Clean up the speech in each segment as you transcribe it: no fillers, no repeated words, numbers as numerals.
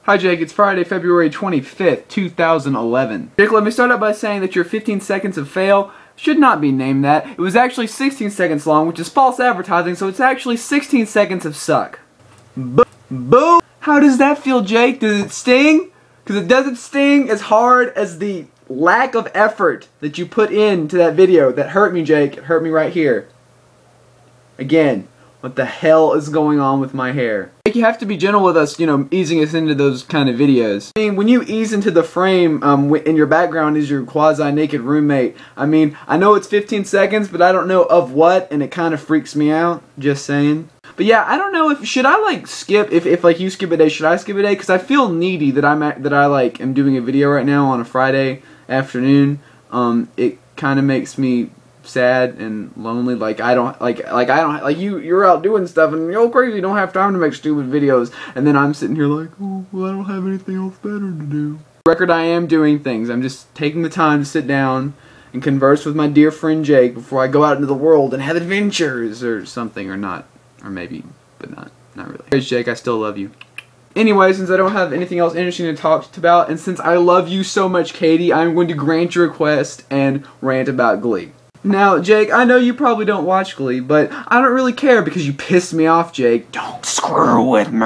Hi Jake, it's Friday, February 25th, 2011. Jake, let me start out by saying that your 15 seconds of fail should not be named that. It was actually 16 seconds long, which is false advertising, so it's actually 16 seconds of suck. Boom! How does that feel, Jake? Does it sting? Because it doesn't sting as hard as the lack of effort that you put into that video. That hurt me, Jake. It hurt me right here. Again. What the hell is going on with my hair? You have to be gentle with us, you know, easing us into those kind of videos. I mean, when you ease into the frame, in your background is your quasi-naked roommate. I mean, I know it's 15 seconds, but I don't know of what, and it kind of freaks me out, just saying. But yeah, I don't know if, should I like skip, if like you skip a day, should I skip a day? Because I feel needy that I like am doing a video right now on a Friday afternoon. It kind of makes me sad and lonely. Like you're out doing stuff and you're crazy, you don't have time to make stupid videos, and then I'm sitting here like, oh well, I don't have anything else better to do. Record, I am doing things. I'm just taking the time to sit down and converse with my dear friend Jake before I go out into the world and have adventures or something, or not, or maybe, but not really. Here's Jake, I still love you. Anyway, since I don't have anything else interesting to talk about, and since I love you so much, Katie, I'm going to grant your request and rant about Glee. Now, Jake, I know you probably don't watch Glee, but I don't really care because you pissed me off, Jake. Don't screw with me.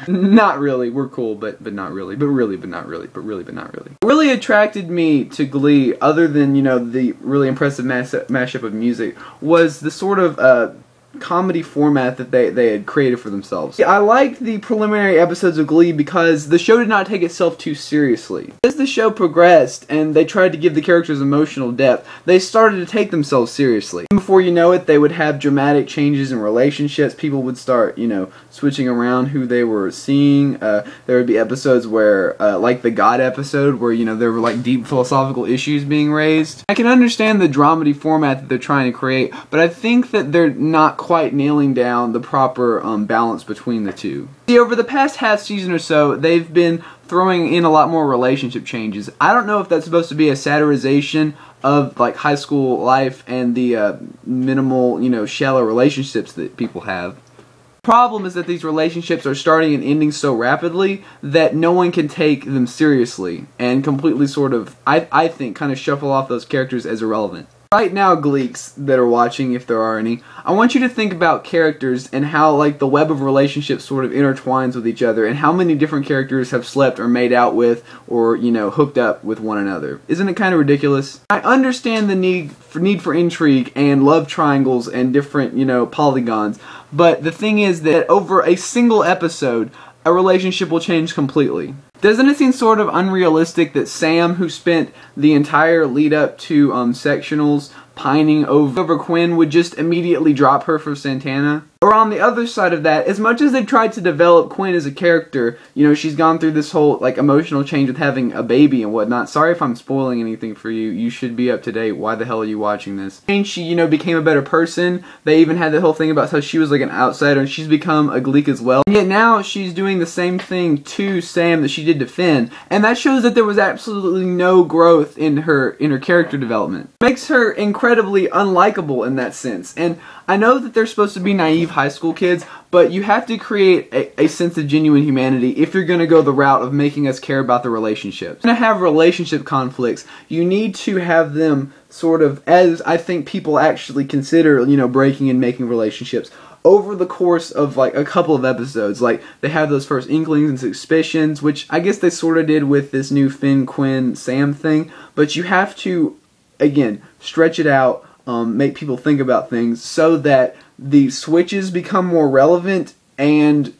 Not really. We're cool, but not really. But really, but not really. But really, but not really. What really attracted me to Glee, other than, you know, the really impressive mashup of music, was the sort of comedy format that they had created for themselves. I liked the preliminary episodes of Glee because the show did not take itself too seriously. As the show progressed and they tried to give the characters emotional depth, they started to take themselves seriously. Before you know it, they would have dramatic changes in relationships. People would start, you know, switching around who they were seeing. There would be episodes where, like the God episode, where, you know, there were like deep philosophical issues being raised. I can understand the dramedy format that they're trying to create, but I think that they're not quite nailing down the proper balance between the two. See, over the past half season or so, they've been throwing in a lot more relationship changes. I don't know if that's supposed to be a satirization of like high school life and the minimal, you know, shallow relationships that people have. The problem is that these relationships are starting and ending so rapidly that no one can take them seriously and completely sort of, I think, kind of shuffle off those characters as irrelevant. Right now, Gleeks that are watching, if there are any, I want you to think about characters and how like the web of relationships sort of intertwines with each other, and how many different characters have slept or made out with or, you know, hooked up with one another. Isn't it kind of ridiculous? I understand the need for intrigue and love triangles and different, you know, polygons, but the thing is that over a single episode, a relationship will change completely. Doesn't it seem sort of unrealistic that Sam, who spent the entire lead up to sectionals pining over Quinn, would just immediately drop her for Santana? Or on the other side of that, as much as they've tried to develop Quinn as a character, you know, she's gone through this whole like emotional change with having a baby and whatnot. Sorry if I'm spoiling anything for you. You should be up to date. Why the hell are you watching this? And she, you know, became a better person. They even had the whole thing about how she was like an outsider, and she's become a Gleek as well. And yet now she's doing the same thing to Sam that she did to Finn, and that shows that there was absolutely no growth in her character development. It makes her incredibly unlikable in that sense. And I know that they're supposed to be naive high school kids, but you have to create a sense of genuine humanity if you're going to go the route of making us care about the relationships. If you're going to have relationship conflicts, you need to have them sort of, as I think people actually consider, you know, breaking and making relationships, over the course of like a couple of episodes. Like they have those first inklings and suspicions, which I guess they sort of did with this new Finn, Quinn, Sam thing, but you have to, again, stretch it out, make people think about things so that the switches become more relevant and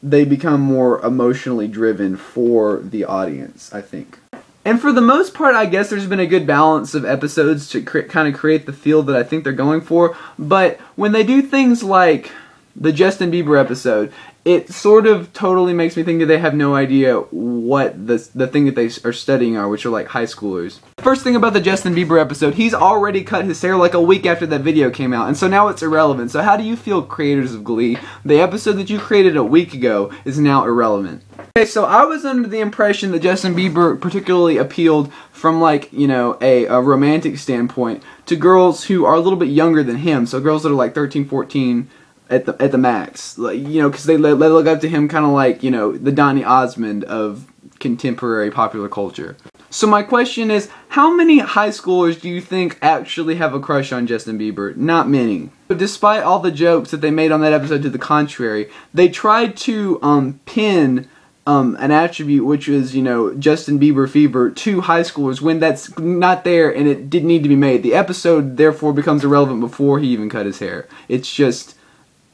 they become more emotionally driven for the audience, I think. And for the most part, I guess there's been a good balance of episodes to kind of create the feel that I think they're going for, but when they do things like the Justin Bieber episode, it sort of totally makes me think that they have no idea what the thing that they are studying are, which are like high schoolers. First thing about the Justin Bieber episode, he's already cut his hair like a week after that video came out, and so now it's irrelevant. So how do you feel, creators of Glee? The episode that you created a week ago is now irrelevant. Okay, so I was under the impression that Justin Bieber particularly appealed from, like, you know, a romantic standpoint to girls who are a little bit younger than him, so girls that are like 13, 14, at the max, like, you know, because they look up to him kind of like, you know, the Donny Osmond of contemporary popular culture. So my question is, how many high schoolers do you think actually have a crush on Justin Bieber? Not many. But despite all the jokes that they made on that episode to the contrary, they tried to pin an attribute, which was, you know, Justin Bieber fever, to high schoolers when that's not there and it didn't need to be made. The episode therefore becomes irrelevant before he even cut his hair. It's just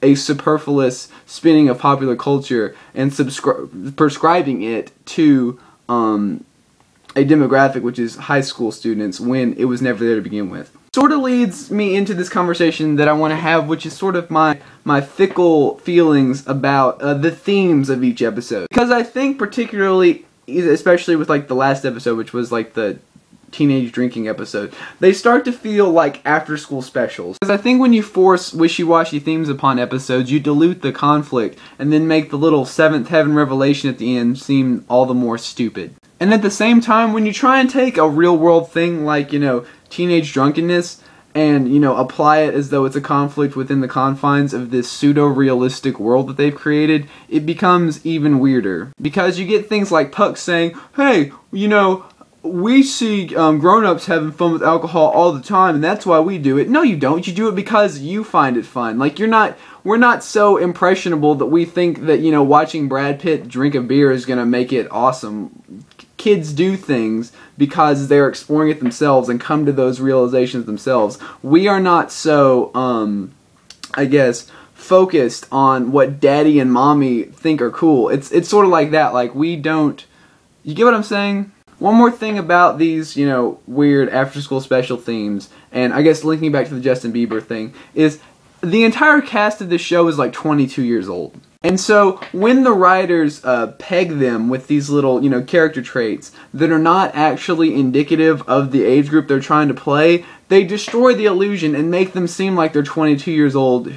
a superfluous spinning of popular culture and prescribing it to a demographic, which is high school students, when it was never there to begin with. Sort of leads me into this conversation that I want to have, which is sort of my fickle feelings about the themes of each episode. Because I think particularly, especially with like the last episode, which was like the teenage drinking episode, they start to feel like after school specials. Because I think when you force wishy-washy themes upon episodes, you dilute the conflict and then make the little seventh heaven revelation at the end seem all the more stupid. And at the same time, when you try and take a real world thing like, you know, teenage drunkenness and, you know, apply it as though it's a conflict within the confines of this pseudo-realistic world that they've created, it becomes even weirder. Because you get things like Puck saying, hey, you know, we see grown-ups having fun with alcohol all the time, and that's why we do it. No, you don't. You do it because you find it fun. Like, we're not so impressionable that we think that, you know, watching Brad Pitt drink a beer is going to make it awesome. Kids do things because they're exploring it themselves and come to those realizations themselves. We are not so, I guess, focused on what daddy and mommy think are cool. It's sort of like that. Like, we don't... You get what I'm saying? One more thing about these, you know, weird after-school special themes, and I guess linking back to the Justin Bieber thing, is the entire cast of this show is like 22 years old. And so when the writers peg them with these little, you know, character traits that are not actually indicative of the age group they're trying to play, they destroy the illusion and make them seem like they're 22 years old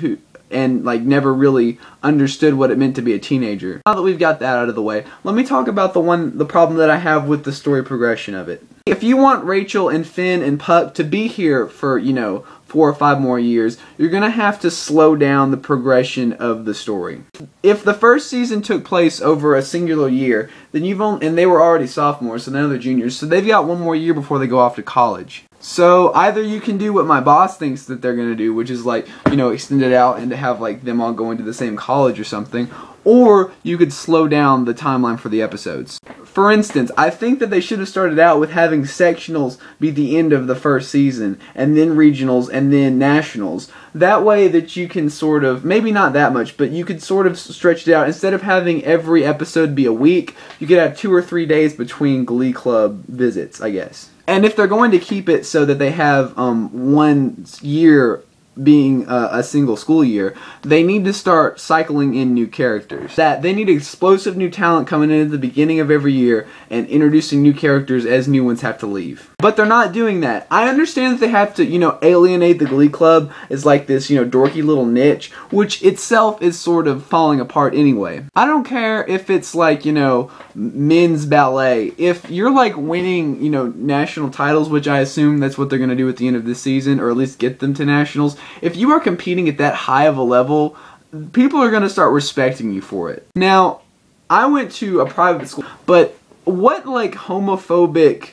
and like never really understood what it meant to be a teenager. Now that we've got that out of the way, let me talk about the problem that I have with the story progression of it. If you want Rachel and Finn and Puck to be here for, you know, 4 or 5 more years, you're gonna have to slow down the progression of the story. If the first season took place over a singular year, then and they were already sophomores, so now they're juniors, so they've got 1 more year before they go off to college. So either you can do what my boss thinks that they're gonna do, which is like, you know, extend it out and to have like them all going to the same college or something, or you could slow down the timeline for the episodes. For instance, I think that they should have started out with having sectionals be the end of the first season, and then regionals, and then nationals. That way that you can sort of, maybe not that much, but you could sort of stretch it out. Instead of having every episode be a week, you could have 2 or 3 days between Glee Club visits, I guess. And if they're going to keep it so that they have 1 year being a single school year, they need to start cycling in new characters. They need explosive new talent coming in at the beginning of every year and introducing new characters as new ones have to leave. But they're not doing that. I understand that they have to, you know, alienate the Glee Club as like this, you know, dorky little niche, which itself is sort of falling apart anyway. I don't care if it's like, you know, men's ballet. If you're like winning, you know, national titles, which I assume that's what they're going to do at the end of this season, or at least get them to nationals, if you are competing at that high of a level, people are going to start respecting you for it. Now, I went to a private school, but what like homophobic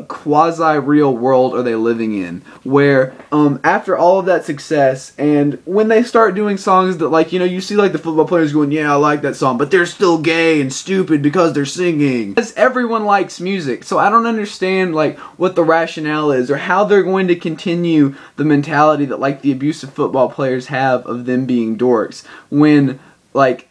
quasi-real world are they living in where after all of that success, and when they start doing songs that, like, you know, you see like the football players going, yeah, I like that song, but they're still gay and stupid because they're singing. Because everyone likes music, so I don't understand like what the rationale is or how they're going to continue the mentality that like the abusive football players have of them being dorks when like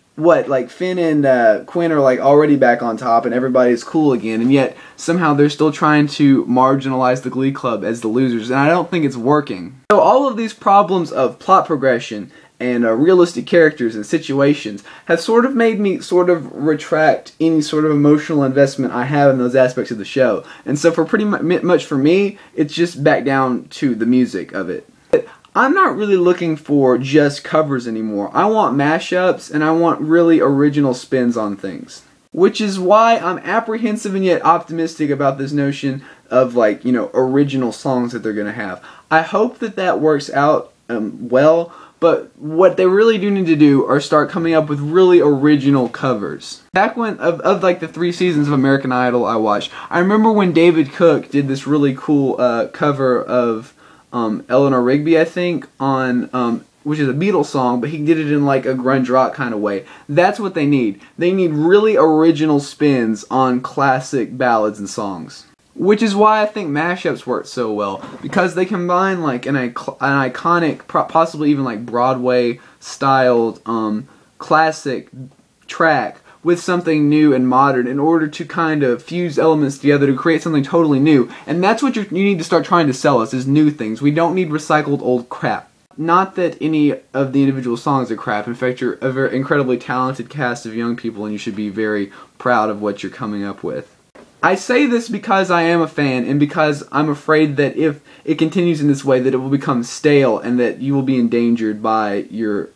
Finn and Quinn are like already back on top and everybody's cool again, and yet somehow they're still trying to marginalize the Glee Club as the losers, and I don't think it's working. So all of these problems of plot progression and realistic characters and situations have sort of made me sort of retract any sort of emotional investment I have in those aspects of the show. And so for pretty much for me, it's just back down to the music of it. I'm not really looking for just covers anymore. I want mashups and I want really original spins on things. Which is why I'm apprehensive and yet optimistic about this notion of like, you know, original songs that they're going to have. I hope that that works out well, but what they really do need to do are start coming up with really original covers. Back when, of like the 3 seasons of American Idol I watched, I remember when David Cook did this really cool cover of Eleanor Rigby, I think, on which is a Beatles song, but he did it in like a grunge rock kind of way. That's what they need. They need really original spins on classic ballads and songs. Which is why I think mashups work so well, because they combine like an iconic, possibly even like Broadway styled classic track with something new and modern in order to kind of fuse elements together to create something totally new. And that's what you need to start trying to sell us, is new things. We don't need recycled old crap. Not that any of the individual songs are crap. In fact, you're a very incredibly talented cast of young people and you should be very proud of what you're coming up with. I say this because I am a fan and because I'm afraid that if it continues in this way that it will become stale and that you will be endangered by your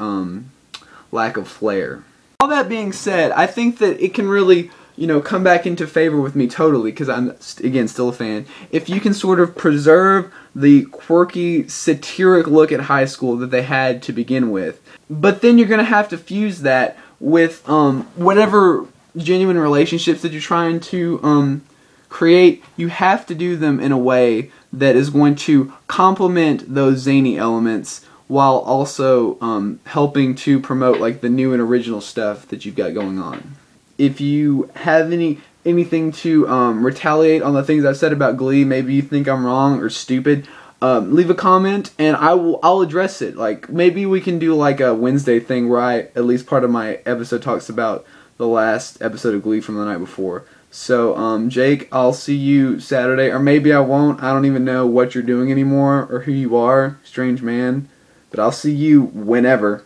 lack of flair. All that being said, I think that it can really, you know, come back into favor with me totally, because I'm, again, still a fan, if you can sort of preserve the quirky, satiric look at high school that they had to begin with. But then you're going to have to fuse that with whatever genuine relationships that you're trying to create. You have to do them in a way that is going to complement those zany elements while also helping to promote like the new and original stuff that you've got going on. If you have anything to retaliate on the things I've said about Glee, maybe you think I'm wrong or stupid, leave a comment and I'll address it. Like maybe we can do like a Wednesday thing where at least part of my episode talks about the last episode of Glee from the night before. So Jake, I'll see you Saturday, or maybe I won't. I don't even know what you're doing anymore or who you are, strange man. But I'll see you whenever.